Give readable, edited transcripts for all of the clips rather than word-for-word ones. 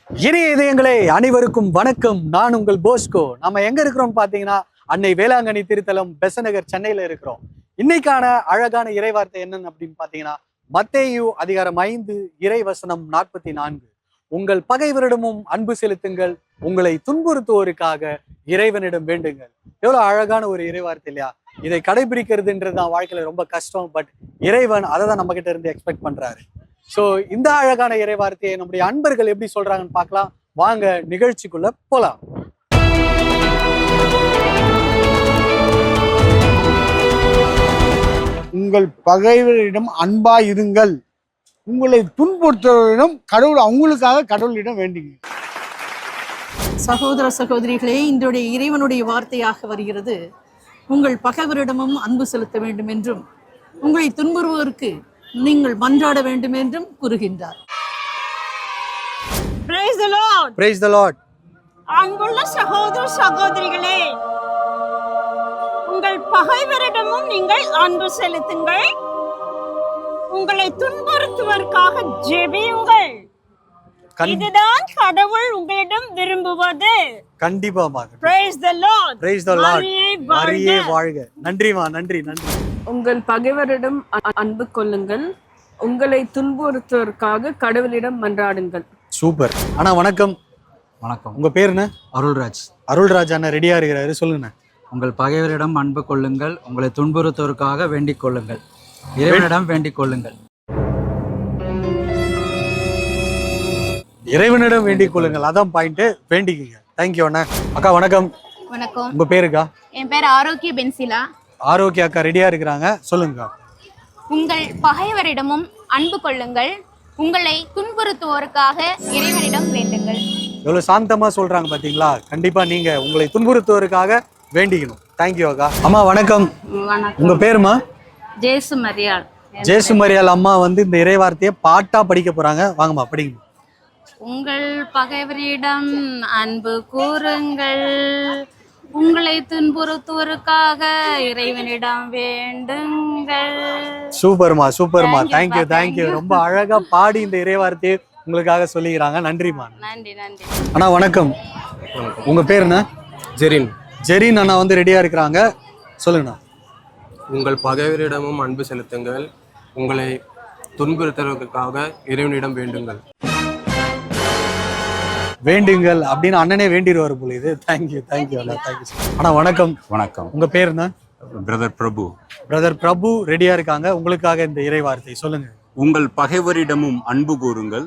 இனிய இதயங்களே, அனைவருக்கும் வணக்கம். நான் உங்கள் போஸ்கோ. நம்ம எங்க இருக்கிறோம்னு பாத்தீங்கன்னா, அன்னை வேளாங்கண்ணி திருத்தலம் பெசநகர் சென்னையில இருக்கிறோம். இன்னைக்கான அழகான இறைவார்த்தை என்னன்னு அப்படின்னு பாத்தீங்கன்னா, மத்தேயு அதிகாரம் 5 இறைவசனம் 44. உங்கள் பகைவரிடமும் அன்பு செலுத்துங்கள், உங்களை துன்புறுத்துவோருக்காக இறைவனிடம் வேண்டுங்கள். எவ்வளவு அழகான ஒரு இறைவார்த்தை இல்லையா? இதை கடைபிடிக்கிறதுன்றது தான் வாழ்க்கையில ரொம்ப கஷ்டம். பட் இறைவன் அதை தான் நம்ம கிட்ட இருந்து எக்ஸ்பெக்ட் பண்றாரு. சோ இந்த அழகான இறைவார்த்தையை நம்முடைய அன்பர்கள் எப்படி சொல்றாங்கன்னு பார்க்கலாம். வாங்க நிகழ்ச்சிக்குள்ள போலாம். உங்கள் பகைவரிடம் அன்பா இருங்கள், உங்களை துன்புறுத்துவரிடம் அவங்களுக்காக கடவுளிடம் வேண்டிங்க. சகோதர சகோதரிகளே, இன்றைய இறைவனுடைய வார்த்தையாக வருகிறது, உங்கள் பகைவரிடமும் அன்பு செலுத்த வேண்டும் என்றும் உங்களை துன்புறுவோருக்கு நீங்கள் மன்றாட வேண்டும் என்றும் கூறுகின்றார். Praise the Lord. Praise the Lord. அன்புள்ள சகோதர சகோதரிகளே, உங்கள் பகைவரிடமும் நீங்கள் அன்பு செலுத்துங்கள், உங்களை துன்புறுத்துவதற்காக ஜெபியுங்கள். இதுதான் கடவுள் உங்களிடம் விரும்புவது. கண்டிப்பாமா. Praise the Lord. Praise the Lord. மரியே வாழ்க. நன்றிமா, நன்றி நன்றி. உங்கள் பகைவரிடம் அன்பு கொள்ளுங்கள், உங்களை துன்புறுத்துவதற்காக கடவுளிடம் மன்றாடுங்கள். சூப்பர். அண்ணா வணக்கம். வணக்கம். உங்க பேர் என்ன? அருள்ராஜ். அருள்ராஜ் அண்ணா ரெடியா இருக்கிறாரு, சொல்லுங்க. உங்கள் பகைவரிடம் அன்பு கொள்ளுங்கள், உங்களை துன்புறுத்துவதற்காக வேண்டிக் கொள்ளுங்கள், இறைவனிடம் வேண்டிக் கொள்ளுங்கள். இறைவனிடம் வேண்டிக் கொள்ளுங்கள், அதான் பாயிண்ட். வேண்டிக்குங்க. தேங்க்யூ அண்ணா. அக்கா வணக்கம். வணக்கம். உங்க பேருக்கா? என் பேர் ஆரோக்கிய பென்சிலா. ஆரோக்கிய அக்கா ரெடியா இருக்கிறாங்க, சொல்லுங்க. உங்கள் பகைவரிடமும் அன்பு கொள்ளுங்கள், உங்களை துன்புறுத்துவோருக்காக இறைவனிடம் வேண்டுங்கள். எவ்வளவு சாந்தமா சொல்றாங்க பாத்தீங்களா? கண்டிப்பா நீங்க உங்களை துன்புறுத்துவோருக்காக வேண்டிக்கணும். தேங்க்யூ அக்கா. அம்மா வணக்கம். உங்க பேருமா? ஜேசு மரியாள். ஜேசு மரியாள் அம்மா இந்த இறைவார்த்தையை பாட்டா படிக்க போறாங்க. வாங்கம்மா படிங்க. உங்கள் பகைவரிடம் அன்பு கூறுங்கள், உங்களை துன்புறுத்துவோருக்காக இறைவனிடம் வேண்டுங்கள். சூப்பர்மா, சூப்பர்மா. Thank you thank you. ரொம்ப அழகா பாடி இந்த இறைவார்த்தையை உங்களுக்காக சொல்லிக்கிறாங்க. நன்றிமா. நன்றி நன்றி. அண்ணா வணக்கம். உங்க பேர் என்ன? ஜெரின். ஜெரின் அண்ணா ரெடியா இருக்கிறாங்க, சொல்லுங்கண்ணா. உங்கள் பகைவரிடமும் அன்பு செலுத்துங்கள், உங்களை துன்புறுத்துவதற்காக இறைவனிடம் வேண்டுங்கள். வேண்டுங்கள் அப்படின்னு அண்ணனே வேண்டிடுவார் போல இது. தேங்க்யூ தேங்க்யூ அண்ணா, தேங்க்யூ. அண்ணா வணக்கம். வணக்கம். உங்க பேர் என்ன? பிரதர் பிரபு. பிரதர் பிரபு ரெடியா இருக்காங்க, உங்களுக்காக இந்த இறைவார்த்தை சொல்லுங்க. உங்கள் பகைவரிடமும் அன்பு கூறுங்கள்,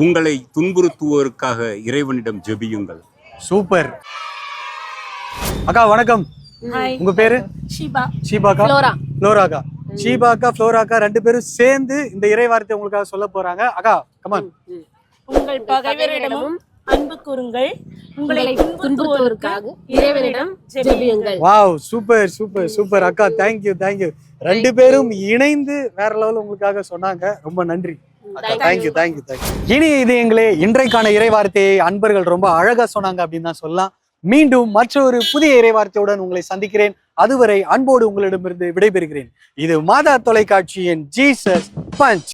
உங்களை துன்புறுத்துவோருக்காக இறைவனிடம் ஜெபியுங்கள். சூப்பர். அக்கா வணக்கம். உங்க பேரு? ஷீபா. ஷீபாக்கா. ஃப்ளோரா. ஃப்ளோராக்கா. ஷீபாக்கா ஃப்ளோராக்கா ரெண்டு பேரும் சேர்ந்து இந்த இறைவார்த்தை உங்களுக்காக சொல்ல போறாங்க. அக்கா கமான். உங்கள் பகைவரிடமும் அன்பு கூறுங்கள், உங்களை துன்புறுத்துவோருக்காக இறைவனிடம் ஜெபியுங்கள். வாவ், சூப்பர் சூப்பர் சூப்பர் அக்கா. Thank you thank you. ரெண்டு பேரும் இணைந்து வேற லெவல் உங்களுக்காக சொன்னாங்க. ரொம்ப நன்றி அக்கா. Thank you thank you thank you. இனி இதயங்களே, இன்றைக்கான இறைவார்த்தையை அன்பர்கள் ரொம்ப அழகா சொன்னாங்க அப்படின்னு தான் சொல்லலாம். மீண்டும் மற்றொரு புதிய இறைவார்த்தையுடன் உங்களை சந்திக்கிறேன். அதுவரை அன்போடு உங்களிடமிருந்து விடைபெறுகிறேன். இது மாதா தொலைக்காட்சியின் ஜீசஸ் பஞ்ச்.